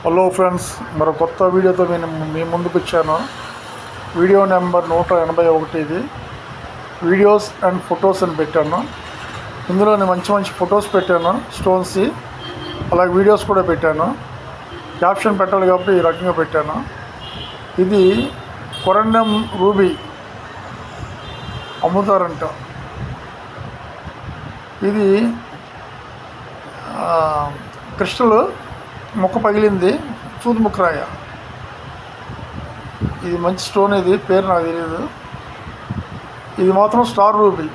Hello friends, మరో కొత్త వీడియోతో నేను మీ ముందుకు వచ్చాను. Video number 181. ఇది వీడియోస్ అండ్ ఫొటోస్ అని పెట్టాను. ఇందులో నేను మంచి ఫొటోస్ పెట్టాను, స్టోన్స్, అలాగే వీడియోస్ కూడా పెట్టాను. క్యాప్షన్ పెట్టాలి కాబట్టి ఈ రకంగా పెట్టాను. ఇది కొరండం రూబీ అమ్ముతారంట. ఇది క్రిస్టల్ ముక్క పగిలింది, సూది ముక్కరాయ. ఇది మంచి స్టోన్, ఇది పేరు నాకు తెలియదు. ఇది మాత్రం స్టార్ రూబీ,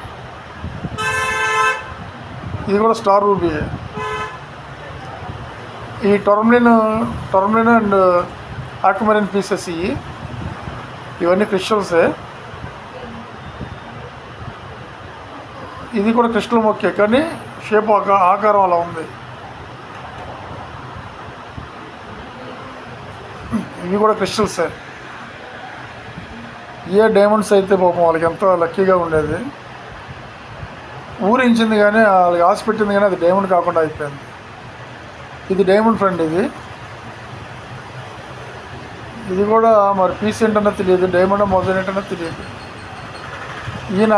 ఇది కూడా స్టార్ రూబీ. ఈ టొర్మలిన్ అండ్ ఆక్యుమరిన్ పీసెస్ ఇవన్నీ క్రిస్టల్సే. ఇది కూడా క్రిస్టల్ మొక్కే, కానీ షేప్ ఆకారం అలా ఉంది. ఇవి కూడా క్రిస్టల్సే. డైమండ్స్ అయితే పాపం వాళ్ళకి ఎంతో లక్కీగా ఉండేది. ఊరించింది కానీ వాళ్ళకి ఆశ పెట్టింది, కానీ అది డైమండ్ కాకుండా అయిపోయింది. ఇది డైమండ్ ఫ్రెండ్. ఇది కూడా మరి పీస్ ఏంటన్నా తెలియదు, డైమండ్ మొదలు ఏంటన్నా తెలియదు. ఈయన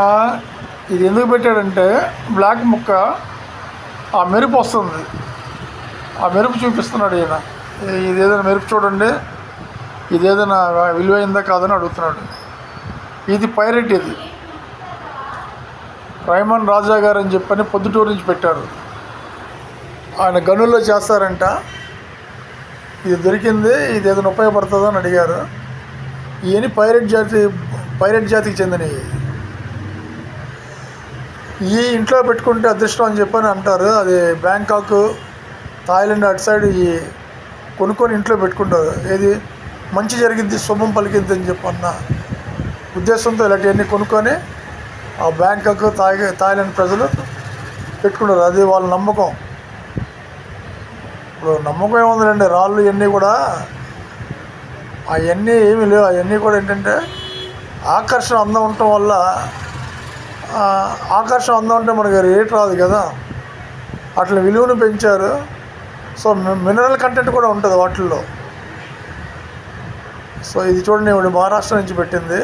ఇది ఎందుకు పెట్టాడంటే, బ్లాక్ ముక్క ఆ మెరుపు వస్తుంది, ఆ మెరుపు చూపిస్తున్నాడు ఈయన. ఇది ఏదైనా మెరుపు చూడండి, ఇది ఏదైనా విలువైందా కాదని అడుగుతున్నాడు. ఇది పైరెట్. ఇది రైమన్ రాజా గారు అని చెప్పని పొద్దుటూరు నుంచి పెట్టారు. ఆయన గనుల్లో చేస్తారంట. ఇది దొరికింది, ఇది ఏదైనా ఉపయోగపడుతుందో అని అడిగారు. ఇవన్నీ పైరెట్ జాతికి చెందినవి. ఈ ఇంట్లో పెట్టుకుంటే అదృష్టం అని చెప్పని అంటారు. అది బ్యాంకాక్, థాయిలాండ్ అటు సైడ్ కొనుక్కొని ఇంట్లో పెట్టుకుంటారు. ఏది మంచి జరిగింది, శుభం పలికింది అని చెప్పన్న ఉద్దేశంతో ఇలాంటివన్నీ కొనుక్కొని ఆ బ్యాంకాక్, థాయిలాండ్ ప్రజలు పెట్టుకుంటారు. అది వాళ్ళ నమ్మకం. ఇప్పుడు నమ్మకం ఏముందండి, రాళ్ళు ఇవన్నీ కూడా అవన్నీ ఏమీ లేవు. అవన్నీ కూడా ఏంటంటే ఆకర్షణ అందం ఉండటం వల్ల, ఆకర్షణ అందం ఉంటే మనకి రేట్ రాదు కదా, అట్లా విలువను పెంచారు. సో మినరల్ కంటెంట్ కూడా ఉంటుంది వాటిల్లో. సో ఇది చూడండి, ఇవిడ మహారాష్ట్ర నుంచి పెట్టింది.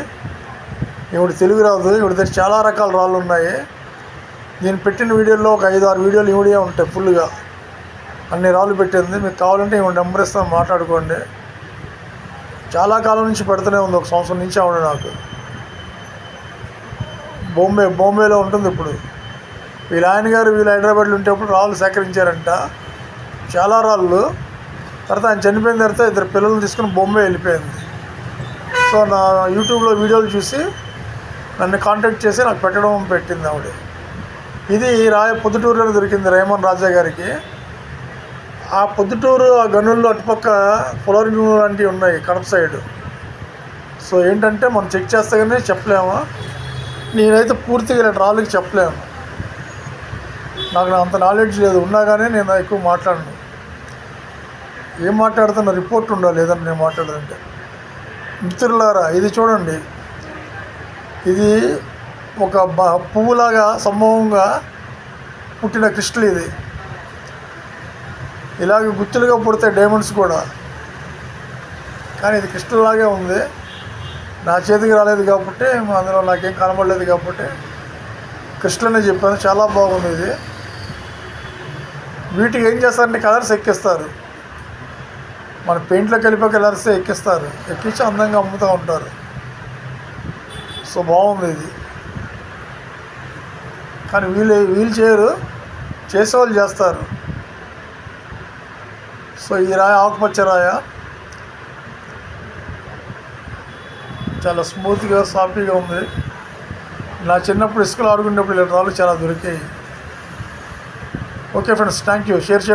ఇవిడ తెలుగు రాదు, ఇవిడ దగ్గర చాలా రకాల రాళ్ళు ఉన్నాయి. నేను పెట్టిన వీడియోలో ఒక 5-6 వీడియోలు ఇవిడే ఉంటాయి, ఫుల్గా అన్ని రాళ్ళు పెట్టింది. మీకు కావాలంటే ఇవిడ నెంబర్ ఇస్తాను, మాట్లాడుకోండి. చాలా కాలం నుంచి పెడుతూనే ఉంది, 1 సంవత్సరం నుంచి ఆవిడ నాకు. బాంబేలో ఉంటుంది ఇప్పుడు. వీళ్ళ ఆయన గారు హైదరాబాద్లో ఉంటేప్పుడు రాళ్ళు సేకరించారంట, చాలా రాళ్ళు. తర్వాత ఆయన చనిపోయిన తర్వాత 2 పిల్లలు తీసుకుని బాంబే వెళ్ళిపోయింది. సో నా యూట్యూబ్లో వీడియోలు చూసి నన్ను కాంటాక్ట్ చేసి నాకు పెట్టింది ఆవిడ. ఇది పొద్దుటూరులో దొరికింది రైమన్ రాజా గారికి. ఆ పొద్దుటూరు, ఆ గనుల్లో అటుపక్క ఫ్లోరిన్ లాంటివి ఉన్నాయి కడప సైడ్. సో ఏంటంటే మనం చెక్ చేస్తే కానీ చెప్పలేము. నేనైతే పూర్తిగా ఇలాంటి రాళ్ళకి చెప్పలేము, నాకు అంత నాలెడ్జ్ లేదు. ఉన్నా కానీ నేను ఎక్కువ మాట్లాడను. ఏం మాట్లాడుతున్నా రిపోర్ట్ ఉండాలి ఏదన్నా నేను మాట్లాడాలంటే. మిత్రులారా, ఇది చూడండి, ఇది ఒక పువ్వులాగా సంభవంగా పుట్టిన క్రిస్టల్. ఇది ఇలాగ గుత్తులుగా పుడతాయి డైమండ్స్ కూడా, కానీ ఇది క్రిస్టల్ లాగే ఉంది. నా చేతికి రాలేదు కాబట్టి, అందులో నాకేం కనబడలేదు కాబట్టి క్రిస్టల్ అనే చెప్పాను. చాలా బాగుంది ఇది. వీటికి ఏం చేస్తారంటే కలర్స్ ఎక్కిస్తారు. మన పెయింట్లో కలిపే కలర్స్ ఎక్కిస్తారు, ఎక్కించి అందంగా అమ్ముతూ ఉంటారు. సో బాగుంది ఇది. కానీ వీళ్ళు చేయరు, చేసేవాళ్ళు చేస్తారు. సో ఈ రాయి ఆకుపచ్చ రాయ, చాలా స్మూత్గా సాఫీగా ఉంది. నా చిన్నప్పుడు ఇసుకలు ఆడుకునేటప్పుడు ఇలా రాళ్ళు చాలా దొరికాయి. Okay friends, thank you. Share చేయండి.